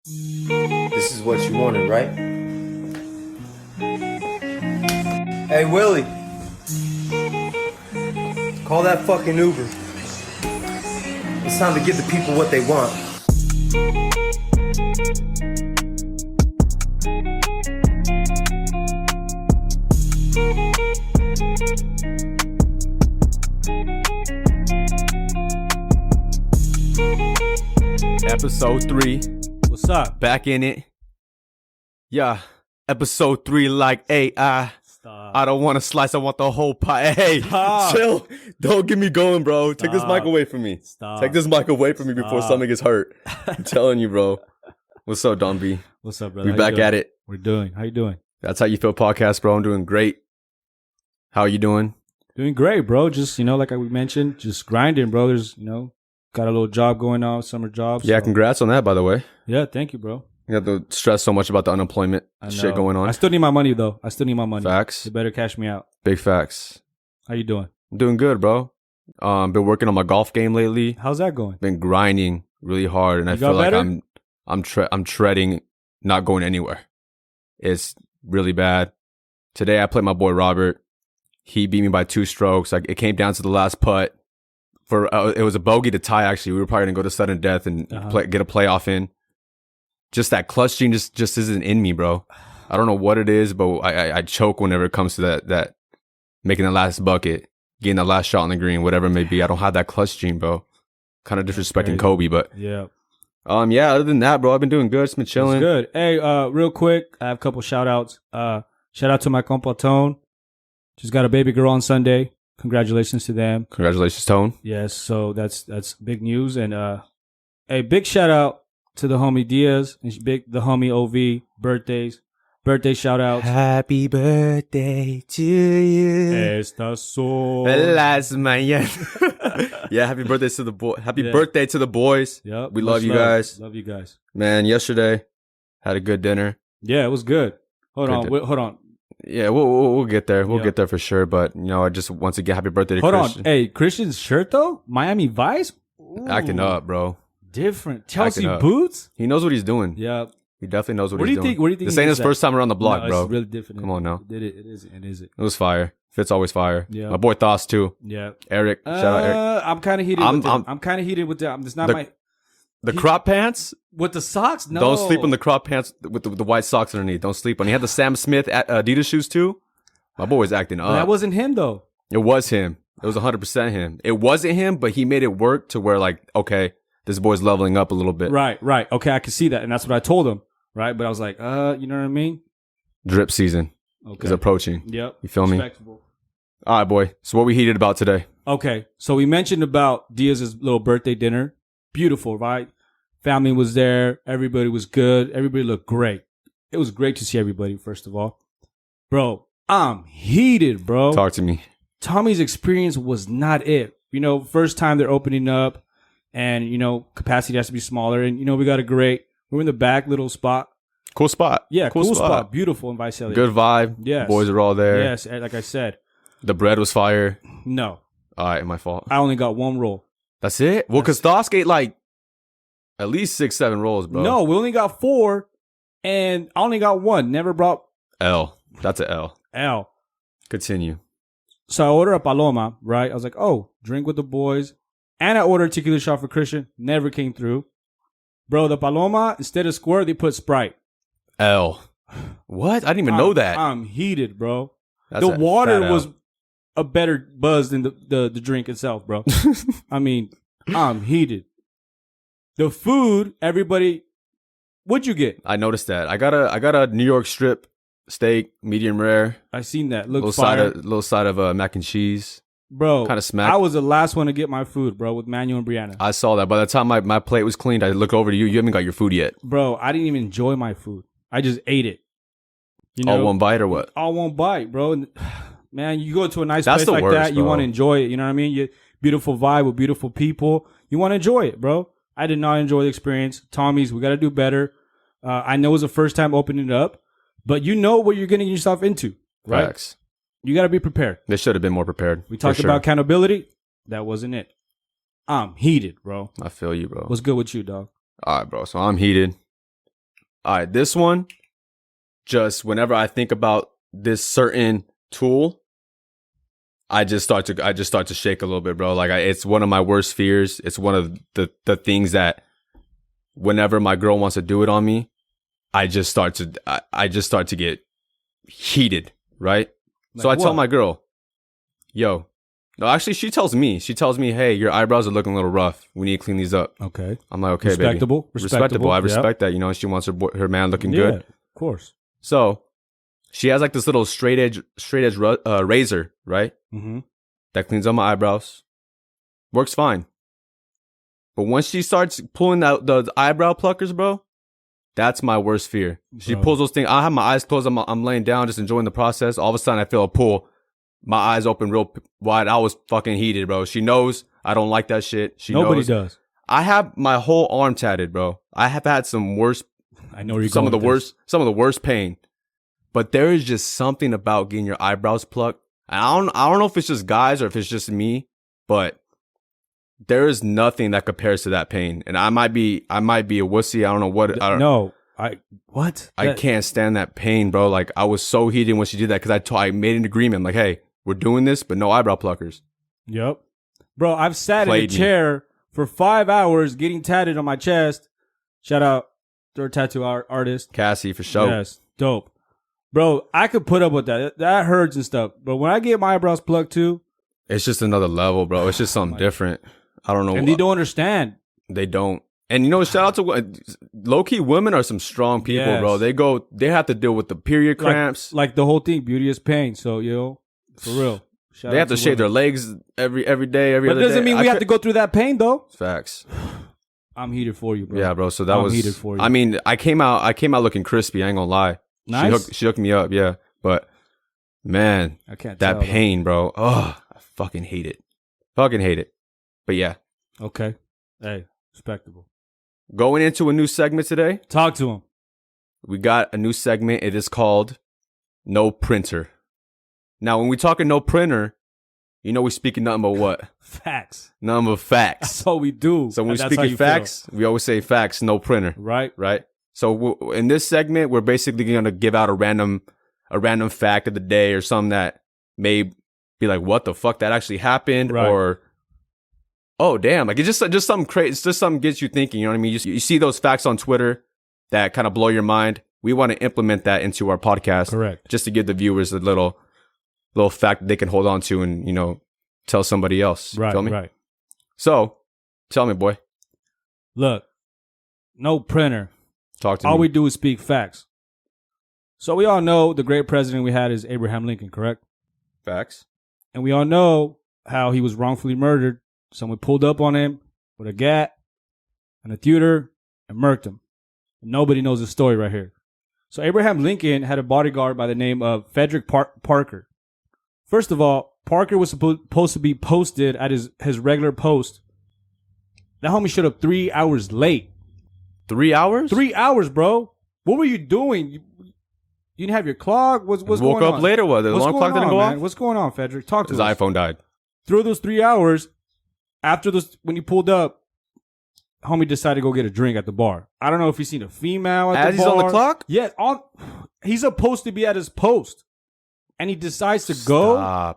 This is what you wanted, right? Hey, Willie. Call that fucking Uber. It's time to give the people what they want. Episode 3. What's up? Back in it. Yeah. Episode 3 like AI. Stop. I don't want a slice. I want the whole pie. Hey, Stop. chill. Don't get me going, bro. Take this Stop. mic away from me. Stop. Take this mic away from me before Stop. something gets hurt. I'm telling you, bro. What's up, Don B? What's up, brother? We back at it. We're doing. How you doing? That's How You Feel podcast, bro. I'm doing great. How are you doing? Doing great, bro. Just, like we mentioned, just grinding, bro. There's, got a little job going on, summer job. Yeah, so. congrats on that, by the way. Yeah, thank you, bro. You got to stress so much about the unemployment shit going on. I still need my money, though. I still need my money. Facts. You better cash me out. Big facts. How you doing? I'm doing good, bro. Been working on my golf game lately. How's that going? Been grinding really hard, and I feel like better? I'm treading, not going anywhere. It's really bad. Today I played my boy Robert. He beat me by 2 strokes. Like, it came down to the last putt. It was a bogey to tie. Actually, we were probably gonna go to sudden death and get a playoff in. Just that clutch gene just isn't in me, bro. I don't know what it is, but I choke whenever it comes to that making the last bucket, getting the last shot on the green, whatever it may be. I don't have that clutch gene, bro. Kind of disrespecting Kobe, but Yeah. yeah. Other than that, bro, I've been doing good. It's been chilling. It's good. Hey, real quick, I have a couple shout outs. Shout out to my compa Tone. Just got a baby girl on Sunday. Congratulations to them. Congratulations, Tone. Yes, so that's big news. And a big shout out to the homie Diaz and the homie OV birthday shout outs. Happy birthday to you. Estas son. Las mañana. Yeah, happy birthday to the boy. Happy birthday to the boys. Yep. We love much you guys. Love you guys. Man, yesterday had a good dinner. Yeah, it was good. Hold on. Yeah, we'll get there. We'll Yeah. get there for sure. But I just once again, happy birthday to Christian. Hey, Christian's shirt though, Miami Vice, Ooh, Acting up, bro. different. Chelsea Acting up. boots. He knows what he's doing. Yeah. He definitely knows what What do he's you doing. think? What do you think? This ain't his first time around the block, No, bro. It's really different. Come on now. It is. It was fire. Fit's always fire. Yeah. My boy Thos too. Yeah. Eric. Shout out Eric. I'm kind of heated. I'm kind of heated with that. It's not The crop pants. with the socks. No, Don't sleep on the crop pants with the white socks underneath. Don't sleep on. He had the Sam Smith Adidas shoes too. My boy was acting up. That wasn't him though. It was him. It was 100% him. It wasn't him, but he made it work to where, like, okay, this boy's leveling up a little bit. Right. Okay, I can see that, and that's what I told him. Right, but I was like, you know what I mean? Drip season Okay. is approaching. Yep. You feel me? Respectable. All right, boy. So what we heated about today? Okay, so we mentioned about Diaz's little birthday dinner. Beautiful, right? Family was there. Everybody was good. Everybody looked great. It was great to see everybody, first of all. Bro, I'm heated, bro. Talk to me. Tommy's experience was not it. First time they're opening up and, capacity has to be smaller. And, we got we're in the back little spot. Cool spot. Yeah, cool spot. Beautiful in Visalia. Good vibe. Yes. Boys are all there. Yes, like I said. The bread was fire. No, All right, my fault. I only got 1 roll. That's it? Well, because Thos ate like at least 6, 7 rolls, bro. No, we only got 4 and I only got 1. Never brought L. That's a L. L. Continue. So I ordered a Paloma, right? I was like, oh, drink with the boys. And I ordered a tequila shot for Christian. Never came through. Bro, the Paloma, instead of Squirt, they put Sprite. L. What? I didn't even know that. I'm heated, bro. That's The a water fat was L. a better buzz than the drink itself, bro. I mean, I'm heated. The food, everybody, what'd you get? I noticed that. I got a New York strip steak, medium rare. I seen that. Little Look fire. little side of mac and cheese. Bro, Kind of smack. I was the last one to get my food, bro, with Manuel and Brianna. I saw that. By the time my plate was cleaned, I looked over to you. You haven't got your food yet. Bro, I didn't even enjoy my food. I just ate it. All one bite or what? All one bite, bro. And, man, you go to a nice That's place the like worst, that, you bro. want to enjoy it. You know what I mean? You beautiful vibe with beautiful people. You want to enjoy it, bro. I did not enjoy the experience. Tommy's, we got to do better. I know it was the first time opening it up, but you know what you're getting yourself into, right? Facts. You got to be prepared. They should have been more prepared. We talked about accountability. That wasn't it. I'm heated, bro. I feel you, bro. What's good with you, dog? All right, bro. So I'm heated. All right, this one, just whenever I think about this certain tool, I just start to shake a little bit, bro. Like it's one of my worst fears. It's one of the things that whenever my girl wants to do it on me, I just start to get heated, right? Like so I tell what? my girl, yo, no, actually she tells me, hey, your eyebrows are looking a little rough. We need to clean these up. Okay. I'm like, okay, Respectable. baby. Respectable. I respect that. You know, she wants her man looking good. Of course. So she has like this little straight edge razor, right? Mm-hmm. That cleans up my eyebrows. Works fine. But once she starts pulling out the eyebrow pluckers, bro, that's my worst fear. She pulls those things. I have my eyes closed. I'm laying down, just enjoying the process. All of a sudden, I feel a pull. My eyes open real wide. I was fucking heated, bro. She knows I don't like that shit. Nobody does. I have my whole arm tatted, bro. I have had some worse. I know you're some of the worst. Some of the worst pain. But there is just something about getting your eyebrows plucked. I don't know if it's just guys or if it's just me, but there is nothing that compares to that pain. And I might be a wussy. I don't know what. I can't stand that pain, bro. Like I was so heated when she did that because I made an agreement. I'm like, hey, we're doing this, but no eyebrow pluckers. Yep. Bro, I've sat in a chair for 5 hours getting tatted on my chest. Shout out to our tattoo artist. Cassie, for sure. Yes. Dope. Bro, I could put up with that. That hurts and stuff. But when I get my eyebrows plucked too, it's just another level, bro. It's just something different. I don't know. And they don't understand. They don't. And you know, shout out to low-key women are some strong people, bro. They have to deal with the period cramps. Like the whole thing, beauty is pain. So, for real. They have to shave their legs every day, every other day. But it doesn't mean we have to go through that pain, though. Facts. I'm heated for you, bro. Yeah, bro. So that was heated for you. I mean, I came out looking crispy. I ain't gonna lie. Nice. She hooked me up, yeah. But man, I can't that tell, pain, bro. Oh, I fucking hate it. Fucking hate it. But yeah. Okay. Hey, respectable. Going into a new segment today. Talk to him. We got a new segment. It is called No Printer. Now, when we talking no printer, you know we speaking nothing but what? Facts. Nothing but facts. That's what we do. So when we speaking facts, we always say facts, no printer. Right. Right. So in this segment, we're basically going to give out a random fact of the day or something that may be like, what the fuck, that actually happened? Right. Or, oh, damn. Like, it's just something crazy. It's just something gets you thinking. You know what I mean? You see those facts on Twitter that kind of blow your mind. We want to implement that into our podcast. Correct. Just to give the viewers a little fact that they can hold on to and, tell somebody else. Right. Feel me? Right. So, tell me, boy. Look, no printer. Talk to me. All we do is speak facts. So we all know the great president we had is Abraham Lincoln, correct? Facts. And we all know how he was wrongfully murdered. Someone pulled up on him with a gat and a tutor and murked him. Nobody knows the story right here. So Abraham Lincoln had a bodyguard by the name of Frederick Parker. First of all, Parker was supposed to be posted at his regular post. That homie showed up 3 hours late. 3 hours? 3 hours, bro. What were you doing? You didn't have your clock? What's going on? Woke up later? What? The alarm clock didn't go off? What's going on, Frederick? Talk to us. His iPhone died. Through those 3 hours, after when you pulled up, homie decided to go get a drink at the bar. I don't know if he's seen a female at the bar. As he's on the clock? Yeah, he's supposed to be at his post. And he decides to go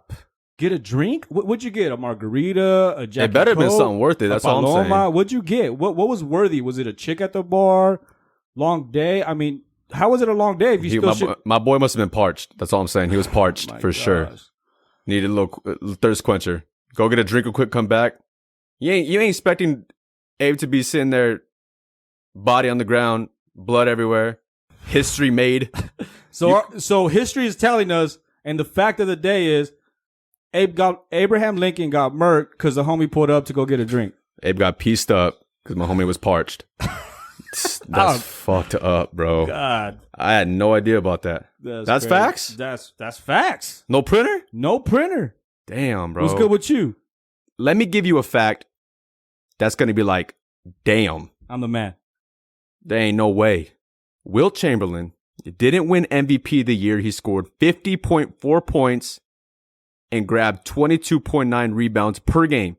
get a drink? What'd you get? A margarita? A Jack? It better have been something worth it. That's all I'm saying. What'd you get? What was worthy? Was it a chick at the bar? Long day? I mean, how was it a long day if you my boy must have been parched. That's all I'm saying. He was parched for sure. Needed a little thirst quencher. Go get a drink real quick, come back. You ain't expecting Abe to be sitting there, body on the ground, blood everywhere, history made. So history is telling us, and the fact of the day is, Abraham Lincoln got murked because the homie pulled up to go get a drink. Abe got pieced up because my homie was parched. That's fucked up, bro. God, I had no idea about that. That's facts? That's facts. No printer? No printer. Damn, bro. What's good with you? Let me give you a fact that's going to be like, damn. I'm the man. There ain't no way. Wilt Chamberlain didn't win MVP the year he scored 50.4 points and grabbed 22.9 rebounds per game.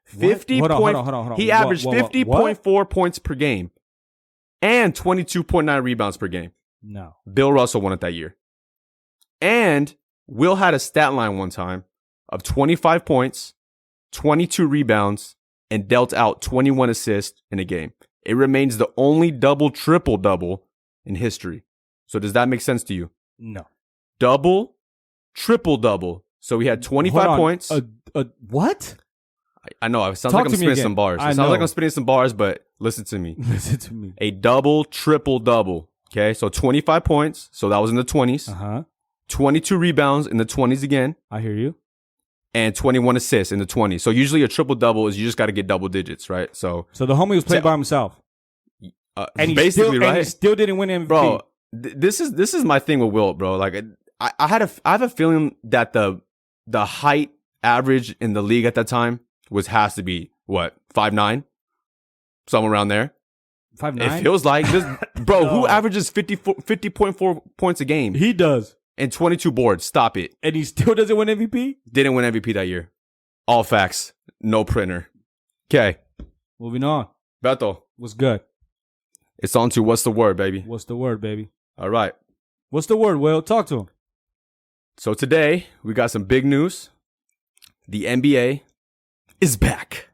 50 Hold on. He averaged 50.4 points per game. and 22.9 rebounds per game. No. Bill Russell won it that year. And Will had a stat line one time of 25 points, 22 rebounds, and dealt out 21 assists in a game. It remains the only double triple-double in history. So does that make sense to you? No. Double, triple-double. So we had 25 points. What? I know. It sounds like I'm spitting some bars. It sounds like I'm spitting some bars, but listen to me. Listen to me. A double, triple-double. Okay, so 25 points. So that was in the 20s. Uh-huh. 22 rebounds in the 20s again. I hear you. And 21 assists in the 20s. So usually a triple-double is you just got to get double digits, right? So the homie was playing by himself. And basically, right? And he still didn't win MVP. Bro, this is my thing with Wilt, bro. Like, I have a feeling that the height average in the league at that time has to be, what, 5'9"? Somewhere around there. 5'9"? It feels like this, bro. Who averages 50.4 points a game? He does. And 22 boards. Stop it. And he still doesn't win MVP? Didn't win MVP that year. All facts. No printer. Okay. Moving on. Beto. What's good? It's on to what's the word, baby. What's the word, baby? All right. What's the word, Will? Talk to him. So today, we got some big news. The NBA is back.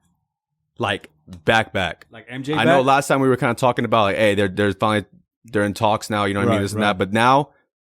Like, back. Like MJ I back? know last time we were kind of talking about, like, hey, they're in talks now, you know what I mean? This and that. But now,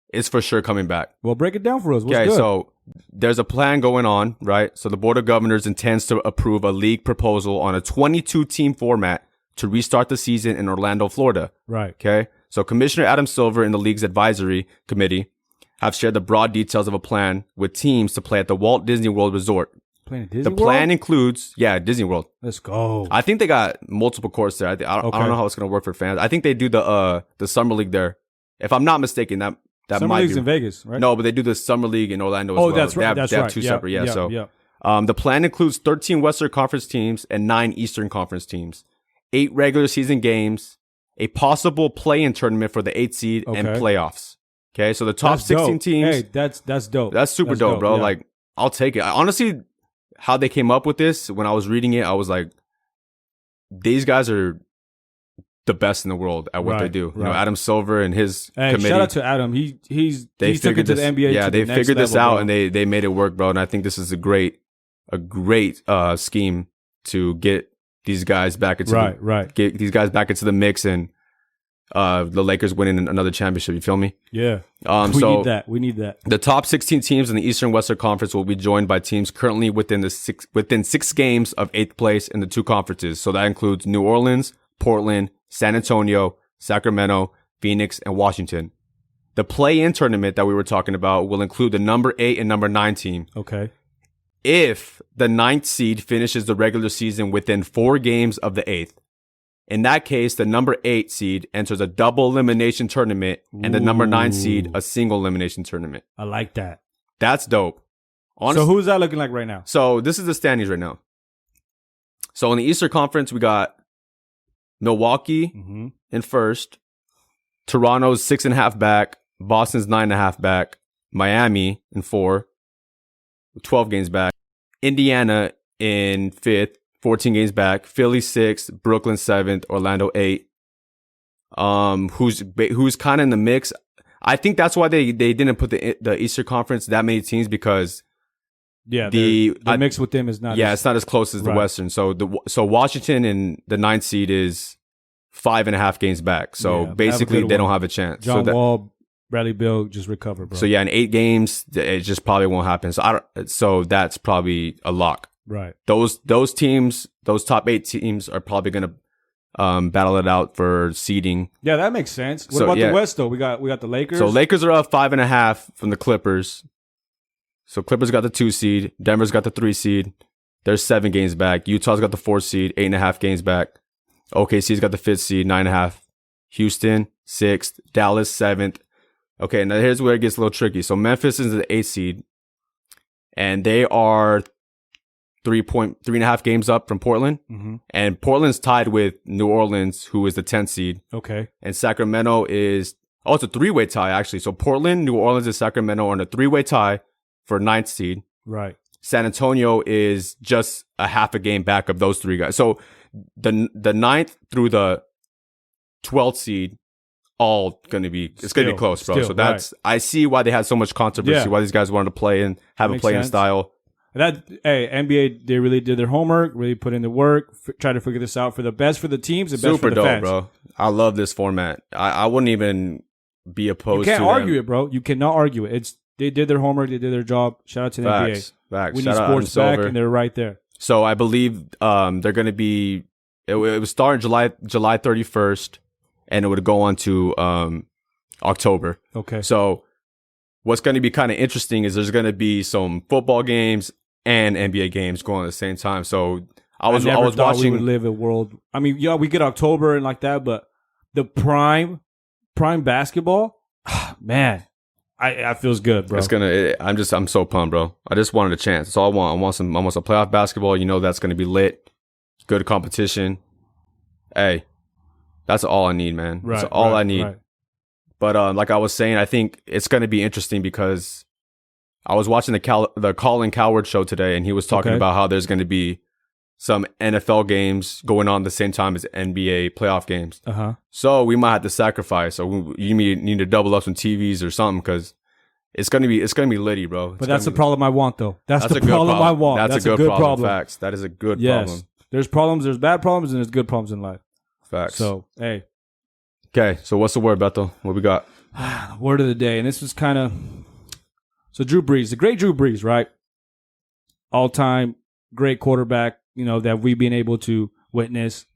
it's for sure coming back. Well, break it down for us. What's okay, good? So there's a plan going on, right? So the Board of Governors intends to approve a league proposal on a 22-team format to restart the season in Orlando, Florida. Right. Okay. So Commissioner Adam Silver and the league's advisory committee have shared the broad details of a plan with teams to play at the Walt Disney World Resort. Playing at Disney The plan includes, Disney World. Let's go. I think they got multiple courts there. I don't know how it's going to work for fans. I think they do the summer league there. If I'm not mistaken, that Summer might League's be in Vegas, right? No, but they do the summer league in Orlando as well. That's right. They have two separate. The plan includes 13 Western Conference teams and 9 Eastern Conference teams, 8 regular season games, a possible play-in tournament for the 8th seed, and playoffs. Okay, so the top 16 teams. Hey, that's dope. That's super dope, bro. Yeah. Like, I'll take it. Honestly, how they came up with this, when I was reading it, I was like, these guys are the best in the world at what they do. You know, Adam Silver and his committee. Shout out to Adam. He took it to the NBA. Yeah, they figured this out, and they made it work, bro. And I think this is a great scheme to get these guys back into get these guys back into the mix, and the Lakers winning another championship. You feel me? Yeah. We need that. The top 16 teams in the Eastern Western Conference will be joined by teams currently within 6 games of 8th place in the 2 conferences. So that includes New Orleans, Portland, San Antonio, Sacramento, Phoenix, and Washington. The play-in tournament that we were talking about will include the number 8 and number 9 team. Okay. If the 9th seed finishes the regular season within 4 games of the 8th. In that case, the number 8 seed enters a double elimination tournament, and the number 9 seed a single elimination tournament. I like that. That's dope. Honestly, so who's that looking like right now? So this is the standings right now. So in the Eastern Conference, we got Milwaukee in first, Toronto's 6.5 back, Boston's 9.5 back, Miami in 4, 12 games back, Indiana in 5th, 14 games back, Philly 6th, Brooklyn 7th, Orlando 8th. Who's kind of in the mix. I think that's why they didn't put the Eastern Conference that many teams, because the mix with them is not. Yeah, it's not as close as the Western. So Washington and the 9th seed is 5.5 games back. So basically, they don't have a chance. John Wall, Bradley Beal just recover, bro. So in 8 games, it just probably won't happen. So that's probably a lock. Right. Those teams, those top 8 teams are probably gonna battle it out for seeding. Yeah, that makes sense. What about the West though? We got the Lakers. So Lakers are up 5.5 from the Clippers. So Clippers got the 2 seed. Denver's got the 3 seed. They're 7 games back. Utah's got the 4 seed, 8.5 games back. OKC's got the 5th seed, 9.5. Houston 6th. Dallas 7th. Okay, now here's where it gets a little tricky. So Memphis is the 8th seed, and they are 3.5 games up from Portland. And Portland's tied with New Orleans, who is the 10th seed. Okay. And Sacramento is, it's a 3-way tie, actually. So Portland, New Orleans, and Sacramento are in a 3-way tie for 9th seed. Right. San Antonio is just a half a game back of those 3 guys. So the 9th through the 12th seed, all going to be, it's going to be close, bro. So that's, I see why they had so much controversy, why these guys wanted to play and have a play-in style. NBA, they really did their homework, really put in the work, try to figure this out for the best for the teams, the best for the fans. Super dope, bro. I love this format. I wouldn't even be opposed to it. You can't argue it, bro. You cannot argue it. They did their homework, they did their job. Shout out to the NBA. Facts. We need sports back, and they're right there. So I believe they're going to be, it would start July 31st, and it would go on to October. Okay. So what's going to be kind of interesting is there's going to be some football games and NBA games going at the same time. So I was watching. We would live a world. I mean, yeah, we get October and like that, but the prime basketball, man, I feels good, bro. I'm so pumped, bro. I just wanted a chance. That's all I want. I want some playoff basketball. You know that's going to be lit. Good competition. Hey, that's all I need, man. That's all I need. Right. But like I was saying, I think it's going to be interesting because I was watching the Colin Cowherd show today, and he was talking about how there's going to be some NFL games going on at the same time as NBA playoff games. So we might have to sacrifice, or you need to double up some TVs or something because it's gonna be litty, bro. But that's the problem I want, though. That's the problem I want. That's a good problem. Facts. That is a good problem. There's problems. There's bad problems, and there's good problems in life. Facts. So hey. Okay. So what's the word, Beto? What we got? Word of the day, and this was kind of. So Drew Brees, the great Drew Brees, right? All-time great quarterback, that we've been able to witness.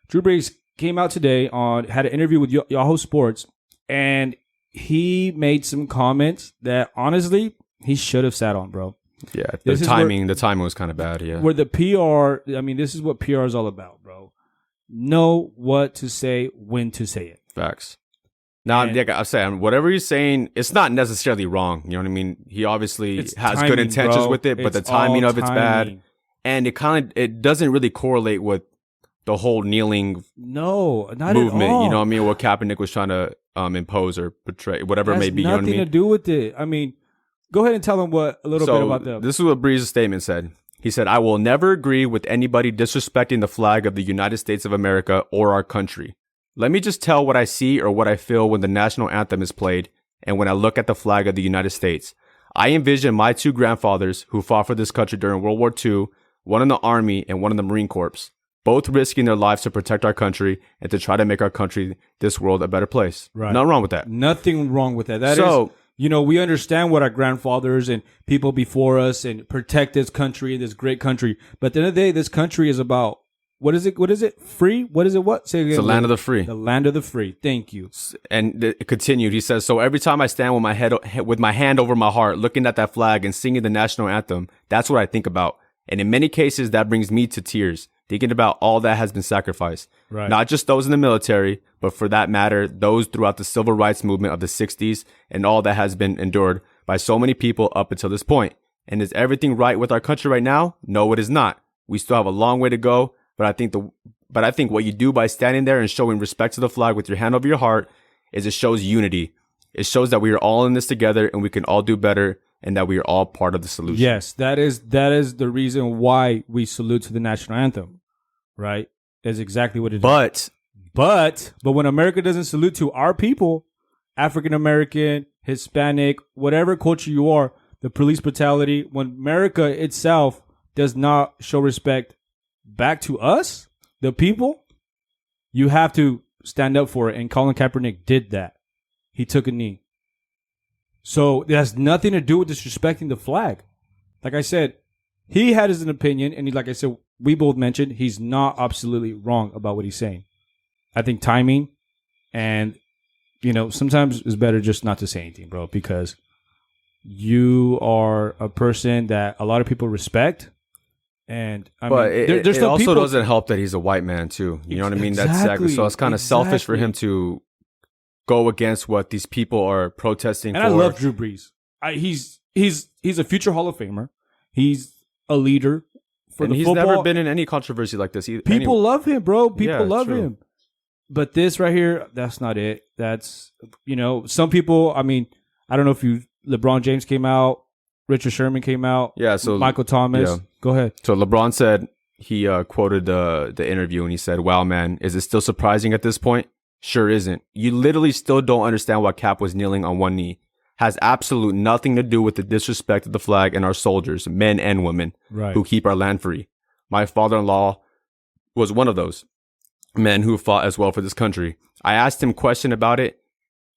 Drew Brees came out today had an interview with Yahoo Sports, and he made some comments that honestly he should have sat on, bro. Yeah, the timing was kind of bad. Yeah, where the PR, this is what PR is all about, bro. Know what to say, when to say it. Facts. Now, like I'm saying, whatever he's saying, it's not necessarily wrong. You know what I mean? He obviously has timing, good intentions with it, but the timing of it's bad, and it doesn't really correlate with the whole kneeling not movement. At all. You know what I mean? What Kaepernick was trying to impose or portray, whatever it may be. You know what I mean? Nothing to do with it. I mean, go ahead and tell him a little bit about that. This is what Brees' statement said. He said, "I will never agree with anybody disrespecting the flag of the United States of America or our country. Let me just tell what I see or what I feel when the national anthem is played and when I look at the flag of the United States. I envision my two grandfathers who fought for this country during World War II, one in the Army and one in the Marine Corps, both risking their lives to protect our country and to try to make our country, this world, a better place." Right. Nothing wrong with that. Nothing wrong with that. That is, we understand what our grandfathers and people before us and protect this country, this great country. But at the end of the day, this country is about, what is it? Free? What is it? What? Say again. It's the land of the free. The land of the free. Thank you. And it continued. He says, "So every time I stand with my hand over my heart, looking at that flag and singing the national anthem, that's what I think about. And in many cases, that brings me to tears, thinking about all that has been sacrificed. Right. Not just those in the military, but for that matter, those throughout the civil rights movement of the 60s and all that has been endured by so many people up until this point. And is everything right with our country right now? No, it is not. We still have a long way to go. But I think what you do by standing there and showing respect to the flag with your hand over your heart is it shows unity. It shows that we are all in this together and we can all do better and that we are all part of the solution." Yes, that is the reason why we salute to the national anthem, right? That's exactly what it is. But when America doesn't salute to our people, African American, Hispanic, whatever culture you are, the police brutality, when America itself does not show respect back to us, the people, you have to stand up for it. And Colin Kaepernick did that. He took a knee. So it has nothing to do with disrespecting the flag. Like I said, he had his opinion, and like I said, we both mentioned he's not absolutely wrong about what he's saying. I think timing and, sometimes it's better just not to say anything, bro, because you are a person that a lot of people respect. And it also doesn't help that he's a white man too. You know what I mean? That's exactly. So it's kind of selfish for him to go against what these people are protesting for. And I love Drew Brees. He's a future Hall of Famer. He's a leader for the football. He's never been in any controversy like this either. People love him, bro. People love him. But this right here, that's not it. That's, some people, I don't know if LeBron James came out, Richard Sherman came out. Yeah, so Michael Thomas. Yeah. Go ahead. So LeBron said, he quoted the interview and he said, "Wow, man, is it still surprising at this point? Sure isn't. You literally still don't understand why Cap was kneeling on one knee. Has absolute nothing to do with the disrespect of the flag and our soldiers, men and women, who keep our land free. My father-in-law was one of those men who fought as well for this country. I asked him a question about it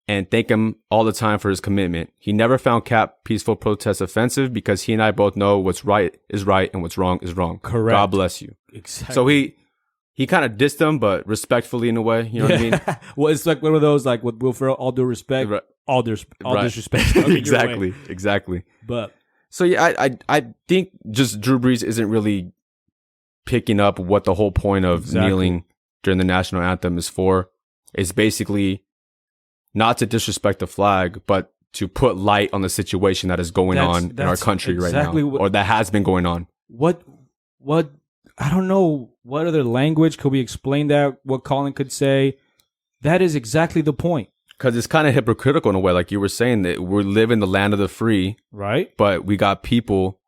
and thank him all the time for his commitment. He never found Cap peaceful protest offensive because he and I both know what's right is right and what's wrong is wrong. Correct. God bless you. Exactly. So he kind of dissed him, but respectfully in a way. You know what I mean? Well, it's like one of those, like, with Will Ferrell, all due respect, all disrespect. Exactly. But so yeah, I think just Drew Brees isn't really picking up what the whole point of kneeling during the national anthem is for. It's basically not to disrespect the flag, but to put light on the situation that is going on in our country right now, or that has been going on. What? I don't know what other language could we explain that. What Colin could say. That is exactly the point. Because it's kind of hypocritical in a way, like you were saying, that we live in the land of the free, right? But we got people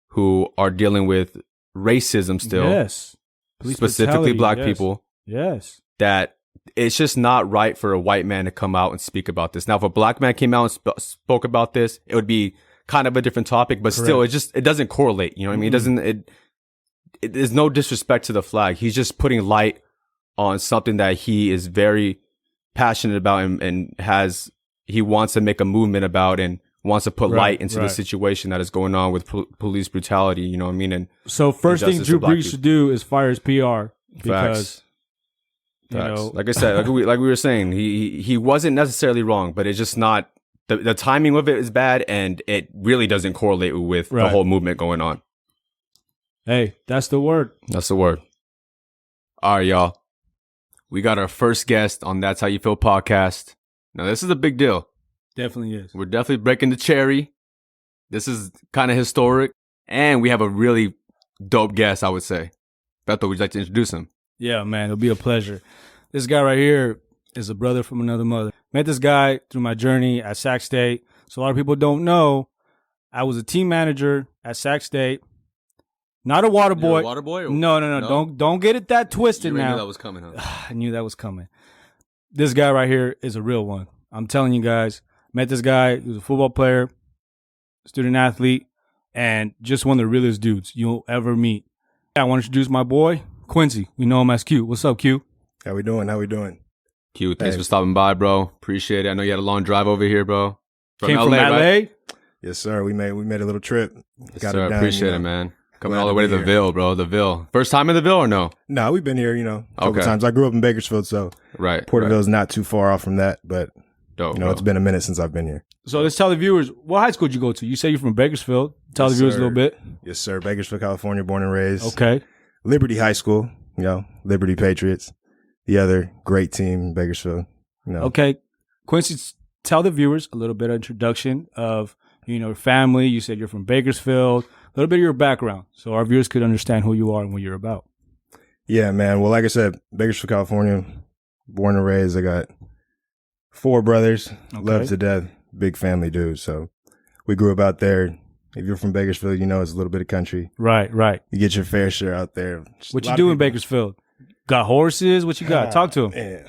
who are dealing with racism still. Yes. Specifically black people. Yes. That it's just not right for a white man to come out and speak about this. Now, if a black man came out and spoke about this, it would be kind of a different topic, but still, it doesn't correlate. You know what I mean? There's no disrespect to the flag. He's just putting light on something that he is very passionate about and he wants to make a movement about and wants to put light into the situation that is going on with police brutality. You know what I mean? And so first thing Drew Bree should do is fire his PR because you know, like I said, like we were saying, he wasn't necessarily wrong, but it's just not the timing of it is bad, and it really doesn't correlate with the whole movement going on. Hey, that's the word. That's the word. All right, y'all. We got our first guest on That's How You Feel podcast. Now, this is a big deal. Definitely is. We're definitely breaking the cherry. This is kind of historic. And we have a really dope guest, I would say. Beto, would you like to introduce him? Yeah, man. It'll be a pleasure. This guy right here is a brother from another mother. Met this guy through my journey at Sac State. So a lot of people don't know, I was a team manager at Sac State. Not a water boy. A water boy? No. Don't get it that twisted now. You knew that was coming, huh? I knew that was coming. This guy right here is a real one. I'm telling you guys. Met this guy. He was a football player, student athlete, and just one of the realest dudes you'll ever meet. I want to introduce my boy, Quincy. We know him as Q. What's up, Q? How we doing? Q, thanks for stopping by, bro. Appreciate it. I know you had a long drive over here, bro. Came from LA? Right? Yes, sir. We made a little trip. Yes, sir. Appreciate it, man. Coming all the way to the Ville, bro. The Ville. First time in the Ville or no? No, we've been here, a couple times. I grew up in Bakersfield, so Porterville's not too far off from that, but dope, it's been a minute since I've been here. So let's tell the viewers, what high school did you go to? You say you're from Bakersfield. Tell the viewers a little bit. Yes, sir. Bakersfield, California, born and raised. Okay. Liberty High School, Liberty Patriots, the other great team in Bakersfield. Okay. Quincy, tell the viewers a little bit of introduction of, your family. You said you're from Bakersfield. A little bit of your background so our viewers could understand who you are and what you're about. Yeah, man. Well, like I said, Bakersfield, California, born and raised. I got 4 brothers, love to death, big family dude. So we grew up out there. If you're from Bakersfield, it's a little bit of country. Right. You get your fair share out there. What you do in Bakersfield? Got horses? What you got? Talk to him.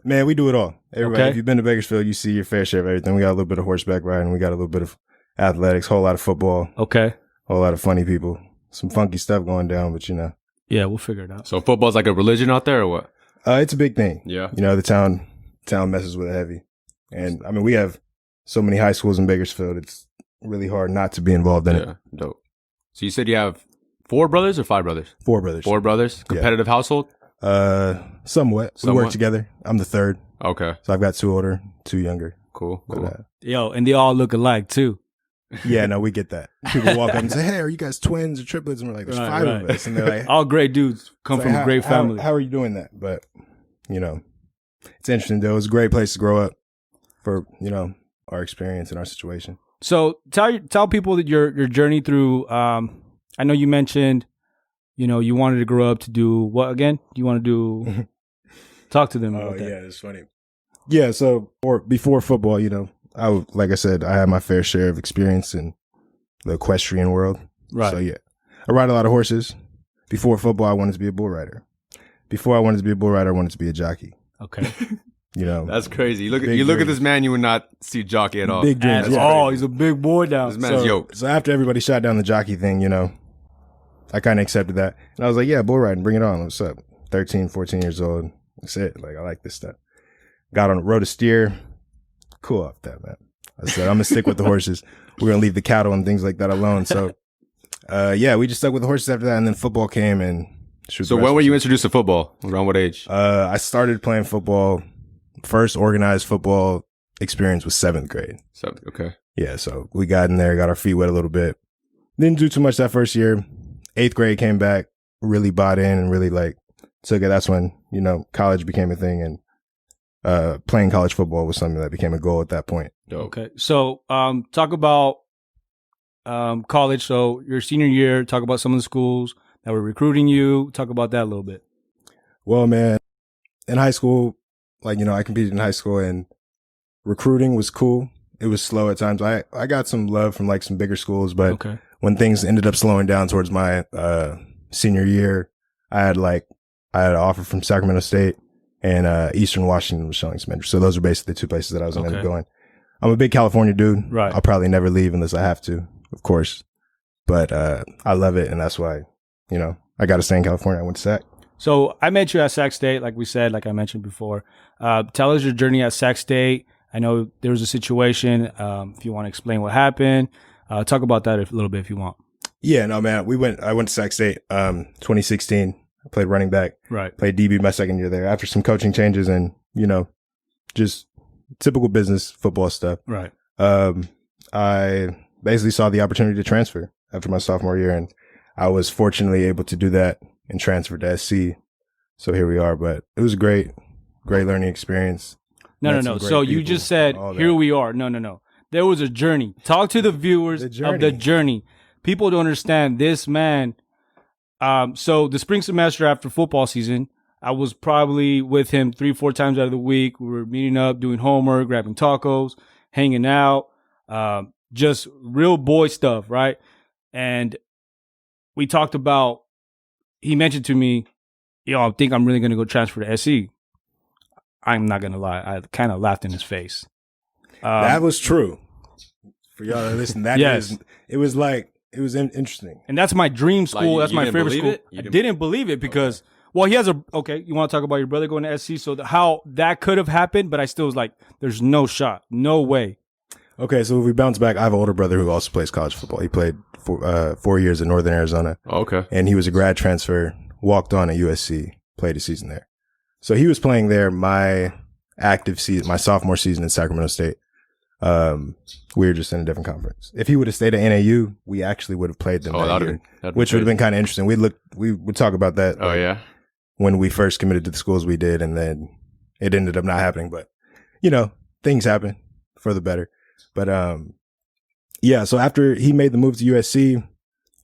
Man, we do it all. Everybody, if you've been to Bakersfield, you see your fair share of everything. We got a little bit of horseback riding. We got a little bit of athletics, whole lot of football. Okay. Whole lot of funny people. Some funky stuff going down, but Yeah, we'll figure it out. So football's like a religion out there or what? It's a big thing. Yeah. The town messes with it heavy. And I mean, we have so many high schools in Bakersfield. It's really hard not to be involved in it. Dope. So you said you have 4 brothers or 5 brothers? 4 brothers. 4 brothers? Competitive household? Somewhat. We work together. I'm the third. Okay. So I've got 2 older, 2 younger. Cool. Yo, and they all look alike too. Yeah, no, we get that. People walk up and say, "Hey, are you guys twins or triplets?" And we're like, "There's 5 of us," and they're like, "All great dudes come from a great family." How are you doing that? But it's interesting though. It's a great place to grow up for our experience and our situation. So tell people that your journey through. I know you mentioned, you wanted to grow up to do what again? You want to do? Talk to them about that. Yeah, it's funny. Yeah, so before football, like I said, I had my fair share of experience in the equestrian world. Right. So, yeah, I ride a lot of horses. Before football, I wanted to be a bull rider. Before I wanted to be a bull rider, I wanted to be a jockey. Okay. You know, That's crazy. You look Big at dreams. this man, you would not see jockey at all. Big dreams. And- Yeah. Oh, he's a big boy now. This man's yoked. So after everybody shot down the jockey thing, you know, I kind of accepted that. And I was like, yeah, bull riding, bring it on. What's up? 13, 14 years old. That's it. Like, I like this stuff. Got on, rode a steer. Cool off that, man. I said, I'm going to stick with the horses. We're going to leave the cattle and things like that alone. So, yeah, we just stuck with the horses after that. And then football came and So when were you introduced to football? Around what age? I started playing football. First organized football experience was 7th grade. So, okay. Yeah, so we got in there, got our feet wet a little bit. Didn't do too much that first year. 8th grade came back, really bought in and really like took it. That's when, you know, college became a thing and playing college football was something that became a goal at that point. Dope. Okay. So talk about college. So your senior year, talk about some of the schools that were recruiting you. Talk about that a little bit. Well, man, in high school, like, you know, I competed in high school and recruiting was cool. It was slow at times. I got some love from like some bigger schools, but Okay. when things ended up slowing down towards my senior year, I had an offer from Sacramento State and Eastern Washington was showing some interest. So those are basically the two places that I was going to end up going. I'm a big California dude. Right. I'll probably never leave unless I have to, of course. But I love it, and that's why, you know, I got to stay in California. I went to Sac. So I met you at Sac State, like we said, like I mentioned before. Tell us your journey at Sac State. I know there was a situation. If you want to explain what happened, talk about that a little bit if you want. Yeah, no, man. I went to Sac State 2016. I played running back. Right. Played DB my second year there after some coaching changes and, you know, just typical business football stuff. Right. I basically saw the opportunity to transfer after my sophomore year, and I was fortunately able to do that and transfer to SC. So here we are, but it was a great learning experience. No. Met some great So you people, just said, all that. here we are. No. There was a journey. Talk to the viewers of the journey. People don't understand this man. So the spring semester after football season, I was probably with him 3-4 times out of the week. We were meeting up, doing homework, grabbing tacos, hanging out, just real boy stuff, right? And we talked about, he mentioned to me, I think I'm really going to go transfer to SC. I'm not going to lie. I kind of laughed in his face. That was true. For y'all to listen, Yes. it was interesting. And that's my dream school. Like, That's you my didn't favorite believe school. it? You I didn't- didn't believe it because, well, he has okay, you want to talk about your brother going to SC? So how that could have happened, but I still was like, there's no shot. No way. Okay, so if we bounce back, I have an older brother who also plays college football. He played 4 years in Northern Arizona. Oh, okay. And he was a grad transfer, walked on at USC, played a season there. So he was playing there my active season, my sophomore season in Sacramento State. We were just in a different conference. If he would have stayed at NAU, we actually would have played them that year, which would have been kind of interesting. We would talk about that. Oh, yeah? When we first committed to the schools we did, and then it ended up not happening. But, you know, things happen for the better. But, yeah, so after he made the move to USC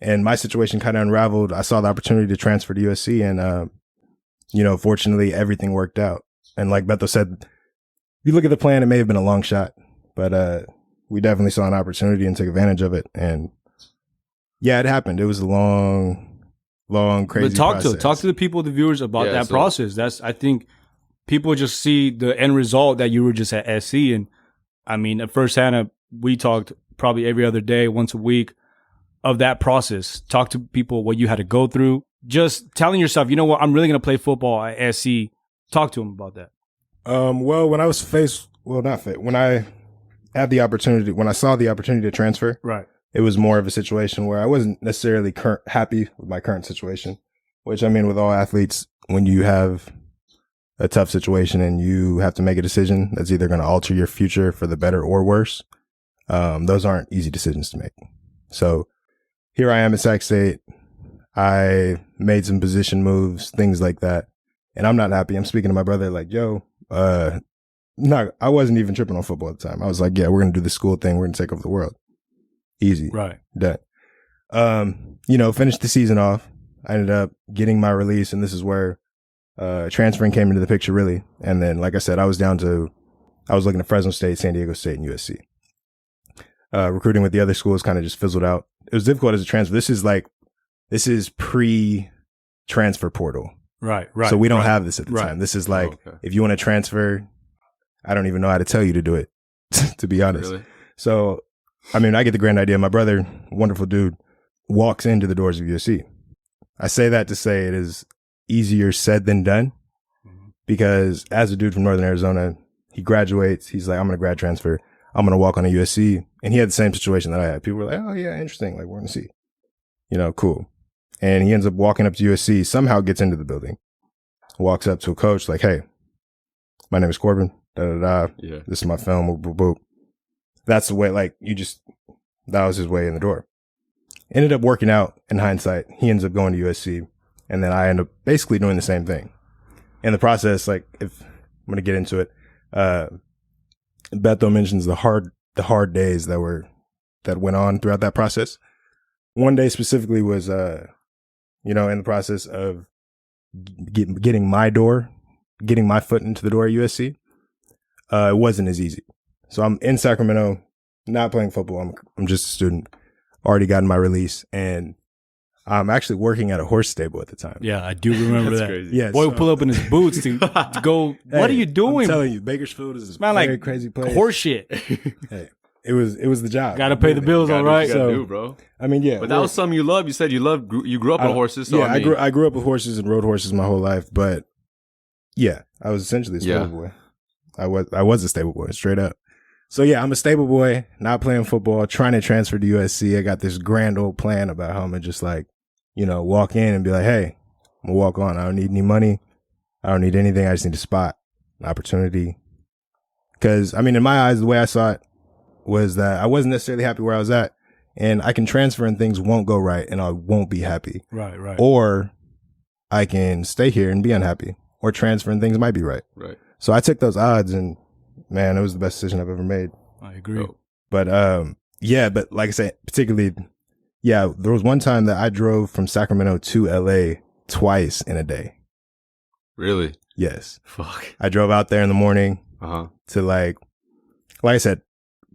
and my situation kind of unraveled, I saw the opportunity to transfer to USC, and, you know, fortunately everything worked out. And like Beto said, if you look at the plan, it may have been a long shot, but we definitely saw an opportunity and took advantage of it. And yeah, it happened. It was a long, crazy But talk process. to the people, the viewers about Yeah, that so- process. I think people just see the end result that you were just at SC. And I mean, at firsthand, we talked probably every other day, once a week of that process. Talk to people what you had to go through. Just telling yourself, you know what, I'm really going to play football at SC. Talk to them about that. Well, when I was when I had the opportunity, when I saw the opportunity to transfer, Right. it was more of a situation where I wasn't necessarily happy with my current situation, which I mean, with all athletes, when you have a tough situation and you have to make a decision that's either going to alter your future for the better or worse, those aren't easy decisions to make. So here I am at Sac State. I made some position moves, things like that. And I'm not happy. I'm speaking to my brother like, yo, I wasn't even tripping on football at the time. I was like, yeah, we're going to do the school thing. We're going to take over the world. Easy. Right. Done. You know, finished the season off. I ended up getting my release, and this is where transferring came into the picture, really. And then, like I said, I was looking at Fresno State, San Diego State, and USC. Recruiting with the other schools kind of just fizzled out. It was difficult as a transfer. This is pre-transfer portal. Right. So we don't have this at the time. This is like, okay. if you want to transfer, I don't even know how to tell you to do it, to be honest. Really? So, I mean, I get the grand idea. My brother, wonderful dude, walks into the doors of USC. I say that to say it is easier said than done, because as a dude from Northern Arizona, he graduates. He's like, I'm going to grad transfer. I'm going to walk on a USC. And he had the same situation that I had. People were like, oh, yeah, interesting. Like, we're going to see. You know, cool. And he ends up walking up to USC, somehow gets into the building, walks up to a coach like, hey, my name is Corbin. Da-da-da. Yeah. This is my film. Boop, boop, boop. That's the way, like, that was his way in the door. Ended up working out in hindsight. He ends up going to USC. And then I end up basically doing the same thing. In the process, like, if I'm going to get into it, Beto mentions the hard days that went on throughout that process. One day specifically was, in the process of getting my foot into the door at USC. It wasn't as easy. So I'm in Sacramento, not playing football. I'm just a student, already gotten my release, and I'm actually working at a horse stable at the time. Yeah, I do remember that. Crazy. Yeah, Boy would pull up in his boots to go, what are you doing? I'm telling you, Bakersfield is a Man, very like crazy place. horse shit. Hey, it was the job. Got to pay the bills, all right? Gotta So- do, bro. I mean, yeah. But that was something you loved. You said you grew up on horses. So yeah, I mean, I grew up with horses and rode horses my whole life, but yeah, I was essentially a stable boy. I was a stable boy, straight up. So yeah, I'm a stable boy, not playing football, trying to transfer to USC. I got this grand old plan about how I'm gonna just like, walk in and be like, hey, I'm gonna walk on. I don't need any money. I don't need anything. I just need a spot, an opportunity. Because, I mean, in my eyes, the way I saw it was that I wasn't necessarily happy where I was at. And I can transfer and things won't go right and I won't be happy. Right. Or I can stay here and be unhappy. Or transfer and things might be right. right. So I took those odds and, man, it was the best decision I've ever made. I agree. Dope. But, but like I said, particularly, there was one time that I drove from Sacramento to LA twice in a day. Really? Yes. Fuck. I drove out there in the morning Uh-huh. to like I said,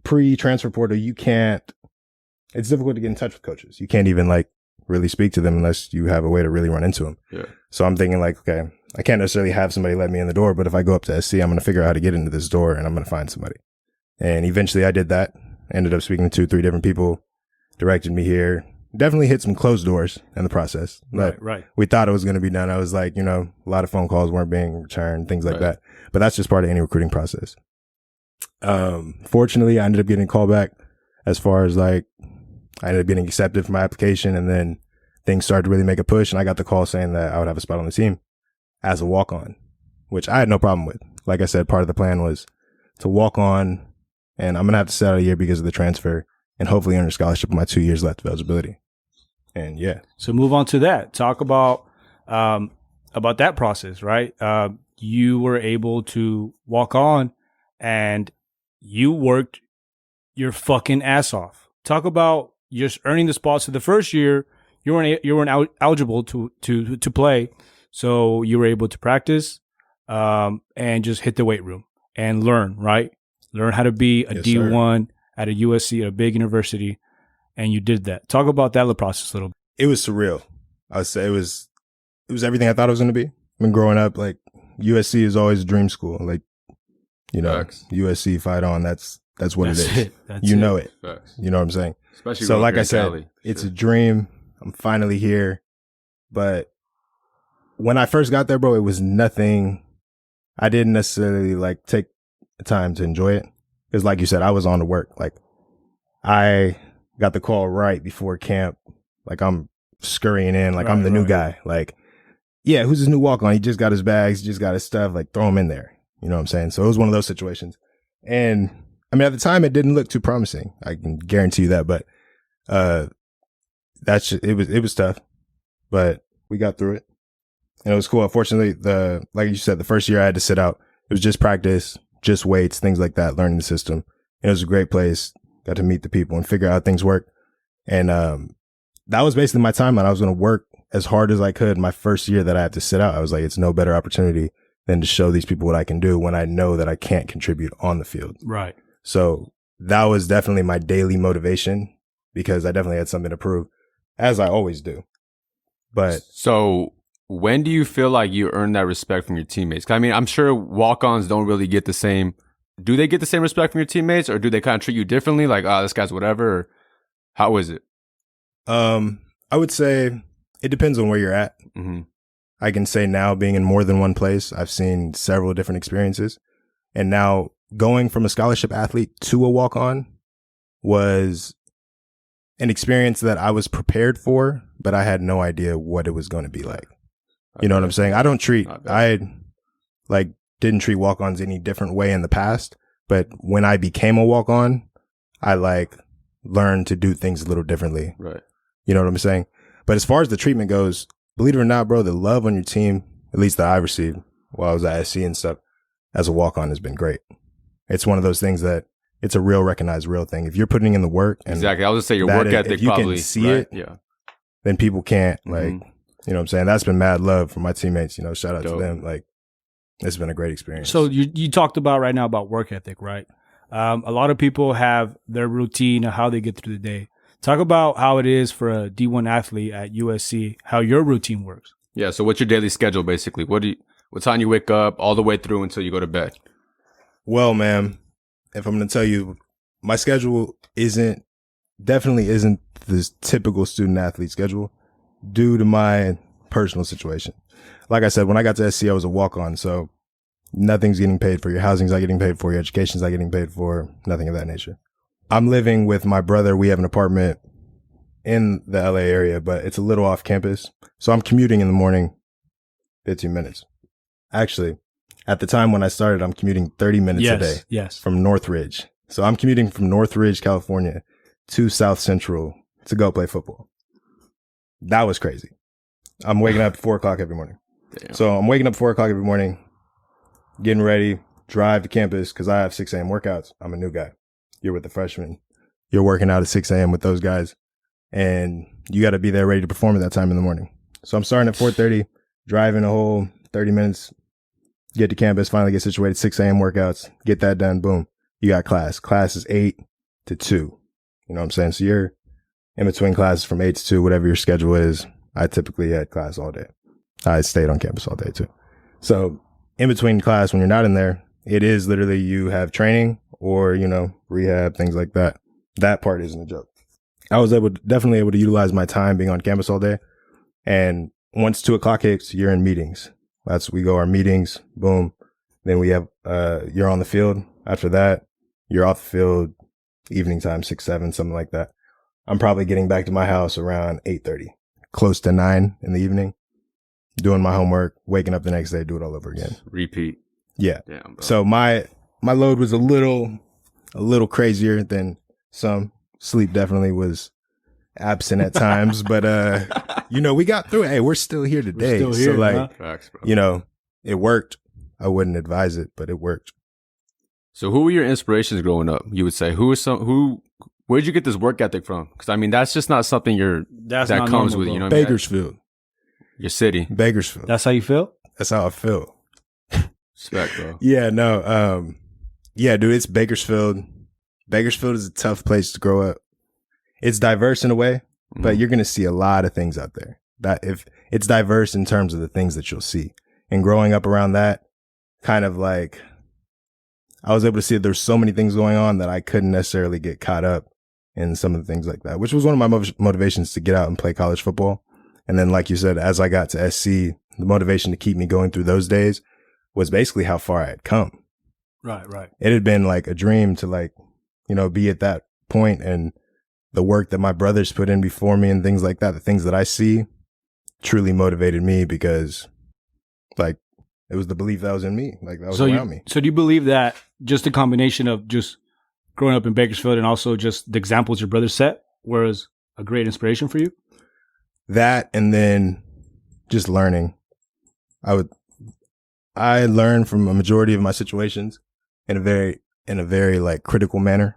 pre-transfer portal, it's difficult to get in touch with coaches. You can't even like really speak to them unless you have a way to really run into them. Yeah. So I'm thinking like, okay, I can't necessarily have somebody let me in the door, but if I go up to SC, I'm going to figure out how to get into this door and I'm going to find somebody. And eventually I did that. Ended up speaking to 2-3 different people, directed me here. Definitely hit some closed doors in the process. But Right. we thought it was going to be done. I was like, a lot of phone calls weren't being returned, things like that. But that's just part of any recruiting process. Fortunately, I ended up getting a call back as far as like, I ended up getting accepted for my application and then things started to really make a push. And I got the call saying that I would have a spot on the team as a walk-on, which I had no problem with. Like I said, part of the plan was to walk on and I'm going to have to sit out a year because of the transfer and hopefully earn a scholarship with my 2 years left of eligibility. And yeah. So move on to that. Talk about that process, right? You were able to walk on and you worked your fucking ass off. Talk about just earning the spots. So the first year you weren't eligible to play. So you were able to practice and just hit the weight room and learn, right? Learn how to be a D1 at a USC, at a big university. And you did that. Talk about that little process a little bit. It was surreal. I would say it was everything I thought it was going to be. I mean, growing up, like USC is always a dream school. Like, Facts. USC fight on. That's what That's it is. it. That's You it. know it. Facts. You know what I'm saying? Especially So growing up like here I in said, Cali. it's Sure. a dream. I'm finally here. But when I first got there, bro, it was nothing. I didn't necessarily like take the time to enjoy it. Because like you said, I was on to work. Like I got the call right before camp. Like I'm scurrying in. Like I'm the new guy. Like, yeah, who's this new walk on? He just got his bags. He just got his stuff. Like throw him in there. You know what I'm saying? So it was one of those situations. And I mean, at the time, it didn't look too promising. I can guarantee you that. But it was tough. But we got through it. And it was cool. Unfortunately, like you said, the first year I had to sit out. It was just practice, just weights, things like that, learning the system. And it was a great place. Got to meet the people and figure out how things work. And that was basically my timeline. I was going to work as hard as I could my first year that I had to sit out. I was like, it's no better opportunity than to show these people what I can do when I know that I can't contribute on the field. Right. So that was definitely my daily motivation because I definitely had something to prove, as I always do. But So when do you feel like you earn that respect from your teammates? 'Cause I mean, I'm sure walk-ons don't really get the same. Do they get the same respect from your teammates, or do they kind of treat you differently? Like, this guy's whatever. Or how is it? I would say it depends on where you're at. Mm-hmm. I can say now, being in more than one place, I've seen several different experiences. And now going from a scholarship athlete to a walk-on was an experience that I was prepared for, but I had no idea what it was going to be like. You know what I'm saying? Didn't treat walk-ons any different way in the past, but when I became a walk-on, I learned to do things a little differently. Right. You know what I'm saying? But as far as the treatment goes, believe it or not, bro, the love on your team, at least that I received while I was at SC and stuff, as a walk-on has been great. It's one of those things that it's a real recognized real thing. If you're putting in the work, and exactly, I was just say your work ethic. If you probably can see right? it, yeah, then people can't you know what I'm saying. That's been mad love from my teammates. You know, shout out Dope. to them. Like, it's been a great experience. So you talked about right now about work ethic, right? A lot of people have their routine of how they get through the day. Talk about how it is for a D1 athlete at USC, how your routine works. Yeah. So what's your daily schedule basically? What time you wake up all the way through until you go to bed? Well, man, if I'm going to tell you, my schedule definitely isn't this typical student athlete schedule due to my personal situation. Like I said, when I got to SC, I was a walk-on, so nothing's getting paid for. Your housing's not getting paid for. Your education's not getting paid for. Nothing of that nature. I'm living with my brother. We have an apartment in the LA area, but it's a little off campus. So I'm commuting in the morning 15 minutes. Actually, at the time when I started, I'm commuting 30 minutes a day from Northridge. So I'm commuting from Northridge, California to South Central to go play football. That was crazy. I'm waking up at 4 o'clock every morning. Damn. So I'm waking up at 4 o'clock every morning, getting ready, drive to campus because I have 6 a.m. workouts. I'm a new guy. You're with the freshmen. You're working out at 6 a.m. with those guys, and you got to be there ready to perform at that time in the morning. So I'm starting at 4:30, driving a whole 30 minutes, get to campus, finally get situated, 6 a.m. workouts, get that done, boom. You got class. Class is 8 to 2. You know what I'm saying? So you're in between classes from 8 to 2, whatever your schedule is. I typically had class all day. I stayed on campus all day too. So in between class, when you're not in there, it is literally you have training or, rehab, things like that. That part isn't a joke. I was definitely able to utilize my time being on campus all day. And once 2 o'clock hits, you're in meetings. We go our meetings, boom. Then we have, you're on the field. After that, you're off the field, evening time, 6, 7, something like that. I'm probably getting back to my house around 8:30, close to 9 in the evening, doing my homework, waking up the next day, do it all over again. Repeat. Yeah. Damn, bro. So my load was a little crazier than some. Sleep definitely was absent at times, but we got through it. Hey, we're still here today. We're still here, so Facts, bro. it worked. I wouldn't advise it, but it worked. So who were your inspirations growing up? You would say where'd you get this work ethic from? Because I mean, that's just not something that not comes normal, with bro. you. Know what I mean? Bakersfield. Your city. Bakersfield. That's how you feel? That's how I feel. Respect, bro. Yeah, no. Yeah, dude, it's Bakersfield. Bakersfield is a tough place to grow up. It's diverse in a way, but you're going to see a lot of things out there. That if it's diverse in terms of the things that you'll see. And growing up around that, kind of like, I was able to see that there's so many things going on that I couldn't necessarily get caught up in some of the things like that, which was one of my motivations to get out and play college football. And then, like you said, as I got to SC, the motivation to keep me going through those days was basically how far I had come. Right. It had been like a dream to be at that point, and the work that my brothers put in before me and things like that, the things that I see truly motivated me because it was the belief that was in me, that was around me. So do you believe that just a combination of just growing up in Bakersfield and also just the examples your brother set was a great inspiration for you? That, and then just learning. I learn from a majority of my situations in a very critical manner.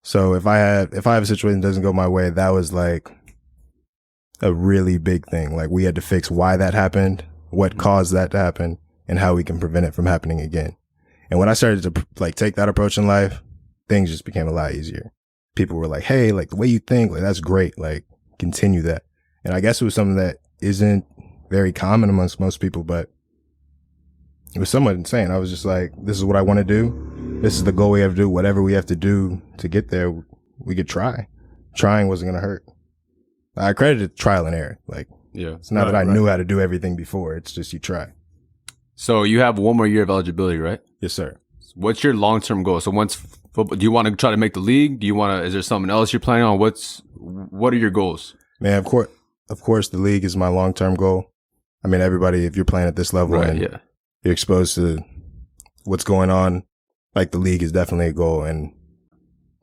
So if I have a situation that doesn't go my way, that was a really big thing. We had to fix why that happened, what caused that to happen, and how we can prevent it from happening again. And when I started to take that approach in life, things just became a lot easier. People were like, hey, the way you think, that's great. Continue that. And I guess it was something that isn't very common amongst most people, but it was somewhat insane. I was just like, this is what I want to do. This is the goal we have to do. Whatever we have to do to get there, we could try. Trying wasn't going to hurt. I credited trial and error. Like, Yeah. it's not that I knew how to do everything before. It's just you try. So you have one more year of eligibility, right? Yes, sir. What's your long-term goal? So once football, do you want to try to make the league? Do you want to, is there something else you're planning on? What are your goals? Man, of course, the league is my long-term goal. I mean, everybody, if you're playing at this level and you're exposed to what's going on, like the league is definitely a goal. And,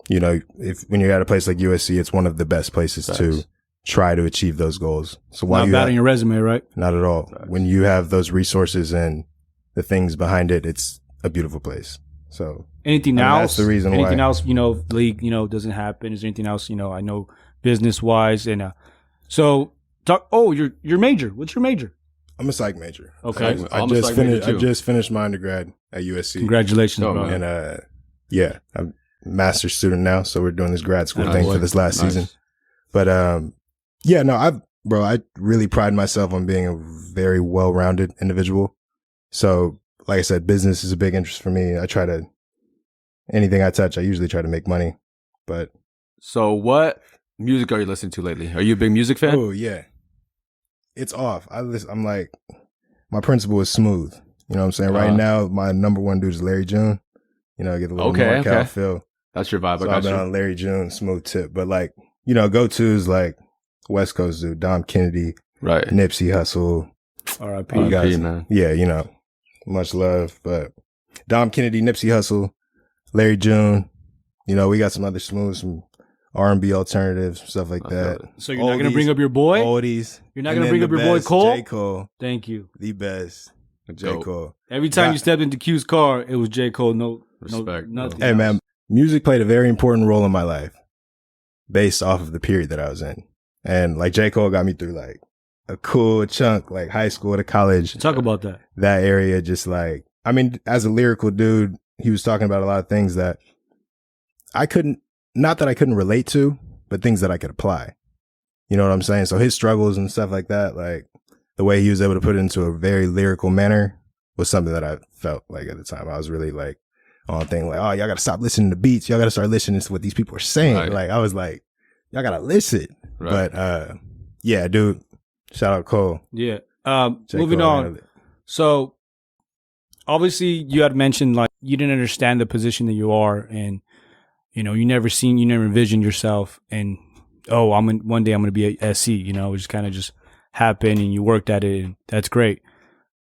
you know, when you're at a place like USC, it's one of the best places to try to achieve those goals. So while Not bad on your resume, right? Not at all. When you have those resources and the things behind it, it's a beautiful place. So anything else? That's the reason anything why. else, you know, league, you know, doesn't happen. Is there anything else, you know, I know business wise and so talk. Oh, your major. What's your major? I'm a psych major. Okay. I just finished my undergrad at USC. Congratulations, bro. And I'm a master's student now, so we're doing this grad school thing for this last season. But I really pride myself on being a very well-rounded individual. So, like I said, business is a big interest for me. Anything I touch, I usually try to make money. But so what music are you listening to lately? Are you a big music fan? Oh yeah, it's off. I'm like, my principal is Smooth. You know what I'm saying? Right now, my number one dude is Larry June. You know, I get a little NorCal feel. That's your vibe. So I've been on Larry June, Smooth tip. But like, you know, go-tos like West Coast dude, Dom Kennedy, right? Nipsey Hussle. R.I.P. Man. Yeah, you know, much love. But Dom Kennedy, Nipsey Hussle, Larry June. You know, we got some other some R&B alternatives, stuff like that. So you're not going to bring up your boy? Oldies. You're not going to bring up your boy Cole? J. Cole. Thank you. The best. J. Cole. Every time you stepped into Q's car, it was J. Cole. No respect. Nothing. Hey, man, music played a very important role in my life based off of the period that I was in. And like J. Cole got me through like a cool chunk, like high school to college. Talk about that. That area, just like, I mean, as a lyrical dude, he was talking about a lot of things that not that I couldn't relate to, but things that I could apply. You know what I'm saying? So his struggles and stuff like that, like the way he was able to put it into a very lyrical manner was something that I felt like at the time. I was really like on thing like, oh, y'all got to stop listening to beats. Y'all got to start listening to what these people are saying. Right. Like I was like, y'all got to listen. Right. But yeah, dude, shout out Cole. Yeah. Moving on. So obviously you had mentioned like you didn't understand the position that you are and you know, you never envisioned yourself and, one day I'm going to be a SC, you know, it just kind of just happened and you worked at it and that's great.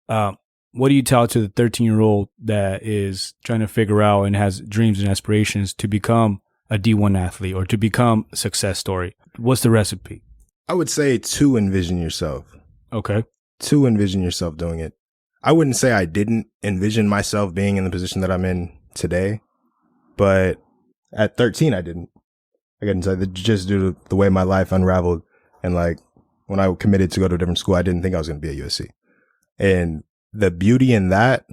What do you tell to the 13-year-old that is trying to figure out and has dreams and aspirations to become a D1 athlete or to become a success story? What's the recipe? I would say to envision yourself. Okay. To envision yourself doing it. I wouldn't say I didn't envision myself being in the position that I'm in today, but at 13, I didn't. I got inside just due to the way my life unraveled. And like when I committed to go to a different school, I didn't think I was going to be at USC. And the beauty in that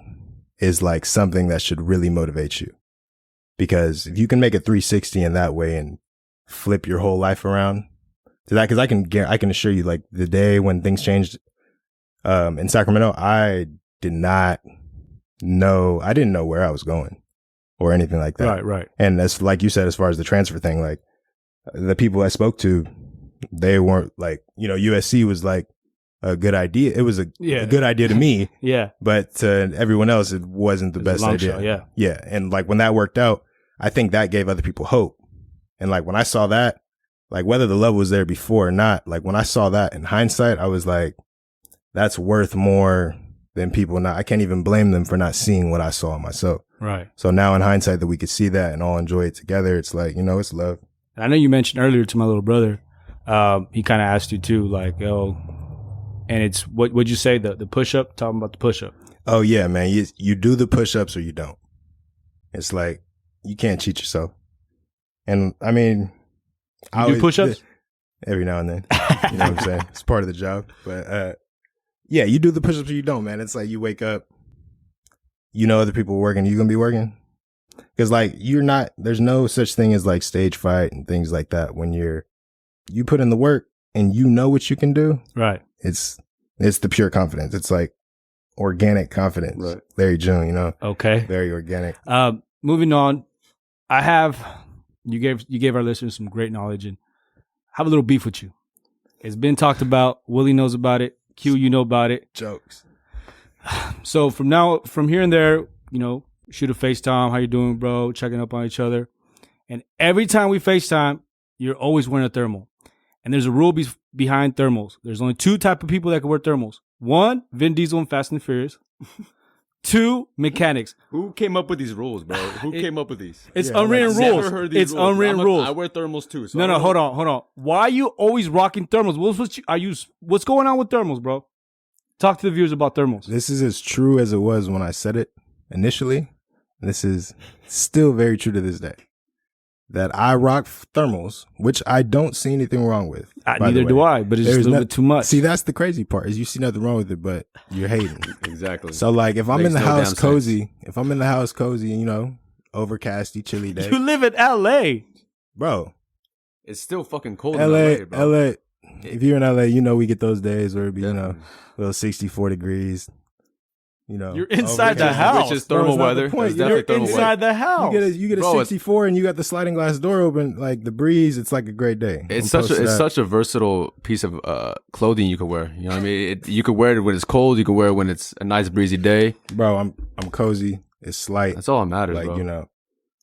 is like something that should really motivate you. Because if you can make a 360 in that way and flip your whole life around to that, because I can assure you, like the day when things changed in Sacramento, I didn't know where I was going or anything like that. Right. And as like you said, as far as the transfer thing, like the people I spoke to, they weren't like, you know, USC was like a good idea. It was a good idea to me. Yeah. But to everyone else, it wasn't the best idea. Shot, yeah. And like when that worked out, I think that gave other people hope. And like when I saw that, like whether the love was there before or not, like when I saw that in hindsight, I was like, that's worth more than people not. I can't even blame them for not seeing what I saw in myself. Right. So now in hindsight that we could see that and all enjoy it together, it's like, you know, it's love. I know you mentioned earlier to my little brother, he kind of asked you too, like, and it's, what'd you say, the push-up? Talking about the push-up. Oh, yeah, man. You do the push-ups or you don't. It's like, you can't cheat yourself. And, I mean... You do push-ups? Every now and then. You know what I'm saying? It's part of the job. But, yeah, you do the push-ups or you don't, man. It's like you wake up, you know other people working, you going to be working? Because, like, there's no such thing as, like, stage fright and things like that when you put in the work and you know what you can do. Right. It's It's the pure confidence. It's like organic confidence. Right. Larry June, you know, Okay. very organic. Moving on, you gave our listeners some great knowledge, and I have a little beef with you. It's been talked about. Willie knows about it. Q, you know about it. Jokes. So from here and there, you know, shoot a FaceTime. How you doing, bro? Checking up on each other. And every time we FaceTime, you're always wearing a thermal. And there's a rule behind thermals. There's only 2 type of people that can wear thermals. 1, Vin Diesel and Fast and Furious. 2, mechanics. Who came up with these rules, bro? Who came up with these? It's unwritten Never rules. heard these It's rules. unwritten rules. I wear thermals too. So No, hold on. Why are you always rocking thermals? What's going on with thermals, bro? Talk to the viewers about thermals. This is as true as it was when I said it initially. This is still very true to this day. That I rock thermals, which I don't see anything wrong with. Neither do I, but it's just a little bit too much. See, that's the crazy part is you see nothing wrong with it, but you're hating. Exactly. So like if I'm Makes in the no house damn cozy, and you know, overcasty, chilly day. You live in LA. Bro, It's still fucking cold LA, in LA, bro. LA. If you're in LA, you know we get those days where it be, you know, Definitely. little 64 degrees. You know, You're inside the overcast. house. Which is Bro, thermal it's not the weather. point. That's You're definitely thermal Inside weather. the house. You get a Bro, 64 and you got the sliding glass door open, like the breeze. It's like a great day. It's I'm such posted up. such a versatile piece of clothing you can wear. You know what I mean? You can wear it when it's cold. You can wear it when it's a nice breezy day. Bro, I'm cozy. It's slight. That's all that matters, Like, bro. you know,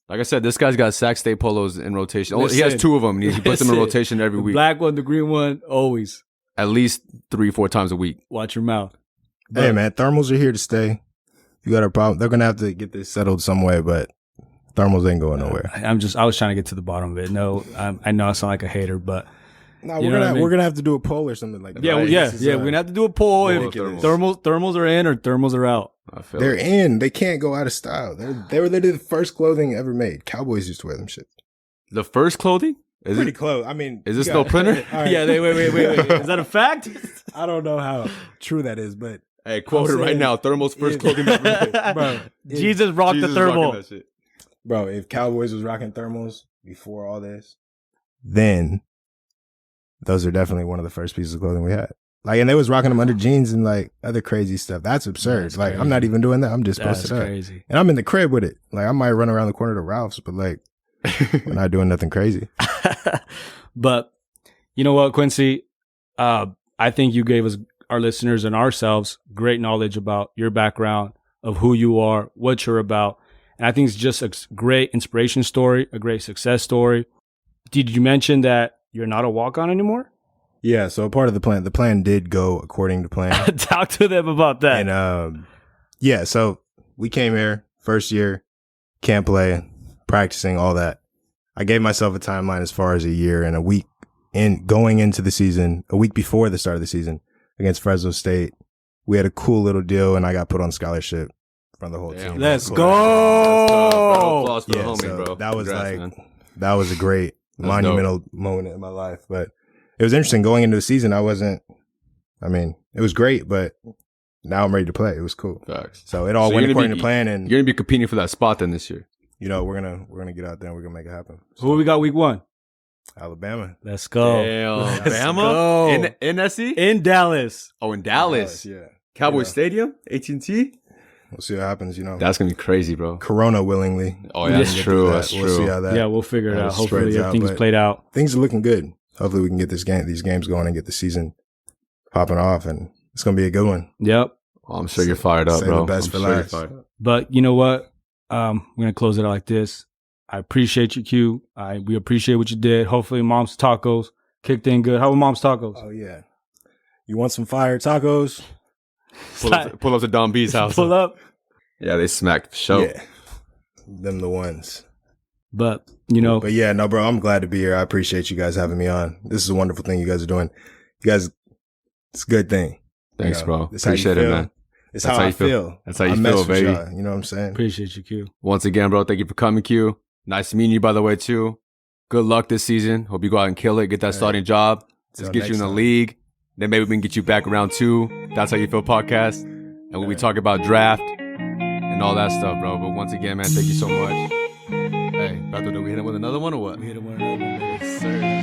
Like I said, this guy's got Sac State polos in rotation. He Listen. has 2 of them. And he puts them in Listen. rotation every The week, black one, the green one, always. at least 3-4 times a week. Watch your mouth. hey man, thermals are here to stay. If you got a problem, they're gonna have to get this settled some way, but thermals ain't going nowhere. I was trying to get to the bottom of it. No, I know I sound like a hater, but No, You know what I mean? we're gonna have to do a poll or something like that. yeah, Right. yeah, This is, we're gonna have to do a poll if ridiculous. thermals are in or thermals are out. I feel They're it. in. They can't go out of style. They were literally the first clothing ever made. Cowboys used to wear them shit. The first clothing? Is Pretty it? close. I mean, Is this you no got- printer? All right. Yeah, wait. Is that a fact? I don't know how true that is, but Hey, quote it I'm right saying- now. Thermal's first Yeah. clothing ever made. bro, Jesus rocked Jesus the is rocking thermal. that shit. bro, if Cowboys was rocking thermals before all this, then those are definitely one of the first pieces of clothing we had. Like, and they was rocking them under jeans and like other crazy stuff. That's absurd. That's like, crazy. I'm not even doing that. I'm just That's posted up. crazy. And I'm in the crib with it. Like, I might run around the corner to Ralph's, but like, we're not doing nothing crazy. But you know what, Quincy? I think you gave us, our listeners and ourselves, great knowledge about your background, of who you are, what you're about. And I think it's just a great inspiration story, a great success story. Did you mention that you're not a walk-on anymore? Yeah. So part of the plan did go according to plan. Talk to them about that. And yeah, so we came here first year, camp play, practicing, all that. I gave myself a timeline as far as a year and a week in going into the season, a week before the start of the season against Fresno State. We had a cool little deal and I got put on scholarship from the whole Damn. team. Let's Cool. go. Bro, applause for the Yeah, homie, so bro. that was Congrats, like, man. that was a great That's monumental moment in my life. But it was interesting going into the season. It was great, but now I'm ready to play. It was cool. Facts. So it all So went you're gonna according be- to plan, and You're gonna be competing for that spot then this year. you know we're gonna get out there and we're gonna make it happen. So, Who we got week 1? Alabama. Let's go. Damn, Let's Bama go. in SC. In Dallas. Oh, in Dallas, Yeah. Cowboy Yeah. Stadium, AT&T. We'll see what happens. You know, That's gonna be crazy, bro. Corona willingly. Oh, yeah, that's We'll get true. through that. That's We'll true. see how that. Yeah, we'll figure it how out. it Hopefully spreads out, everything's but- played out. Things are looking good. Hopefully we can get these games going and get the season popping off, and it's gonna be a good one. Yep. Oh, I'm sure you're fired up, Save bro. the best I'm for sure you're last. fired up. But you know what? We're gonna close it out like this. I appreciate you, Q. We appreciate what you did. Hopefully, Mom's Tacos kicked in good. How were Mom's Tacos? Oh yeah. You want some fire tacos? Pull up to Don B's house. Pull up. Yeah, they smacked for sure. Yeah. Them the ones. But you know, But yeah, no, bro, I'm glad to be here. I appreciate you guys having me on. This is a wonderful thing you guys are doing. You guys, it's a good thing. Thanks, You know, bro. this how you Appreciate it, feel. man. It's That's how how I you feel. feel. That's how you I mess feel, with baby. y'all, you know what I'm saying? appreciate you, Q. Once again, bro, thank you for coming, Q. Nice meeting you, by the way, too. Good luck this season. Hope you go out and kill it. Get that starting job. Let's Till get you in next the time. league. Then maybe we can get you back around 2. That's how you feel podcast. And when we talk about draft and all that stuff, bro. But once again, man, thank you so much. Hey, Beto, did we hit him with another one or what? We hit one another. Yes, sir.